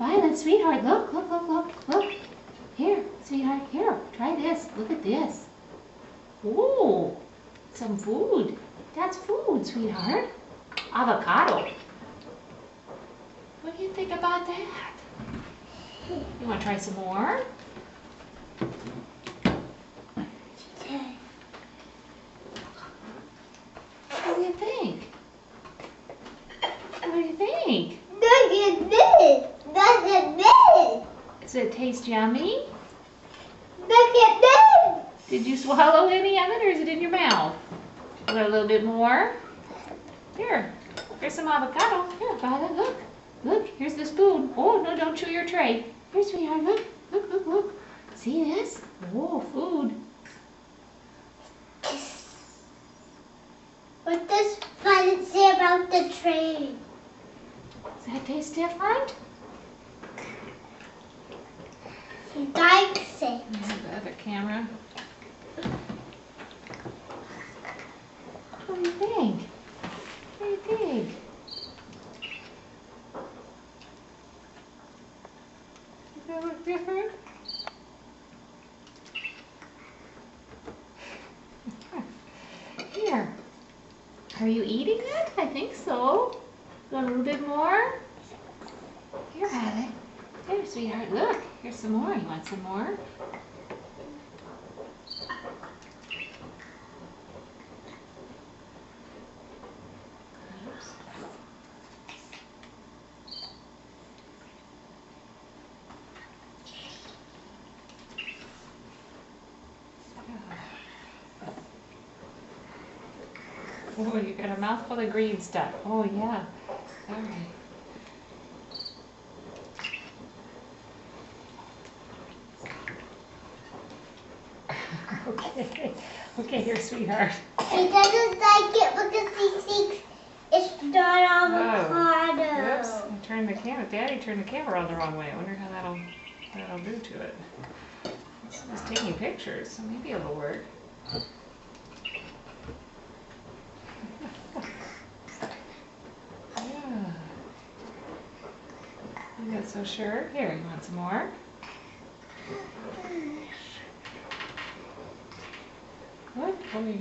Violet, sweetheart, look, look, look, look, look. Here, sweetheart, here, try this. Look at this. Ooh, some food. That's food, sweetheart. Avocado. What do you think about that? You want to try some more? What do you think? What do you think? Look at this. Look at this. Does it taste yummy? Look at this. Did you swallow any of it or is it in your mouth? Want a little bit more? Here, here's some avocado. Here, Violet, look. Look, here's the spoon. Oh, no, don't chew your tray. Here, sweetheart, look. Look, look, look. See this? Oh, food. What does Violet say about the train? Does that taste different? She likes it. I have the other camera. What do you think? What do you think? Does that look different? Here. Are you eating it? I think so. Want a little bit more? Here, Violet. Here, sweetheart. Look. Here's some more. You want some more? Oops. Oh, you got a mouthful of green stuff. Oh, yeah. All right. Okay. Okay, here, sweetheart. He doesn't like it because he thinks it's not avocado. Oops. I turned the camera. Daddy turned the camera on the wrong way. I wonder how that'll do to it. It's taking pictures, so maybe it'll work. Yeah. I'm not so sure. Here, you want some more? What? Oh, you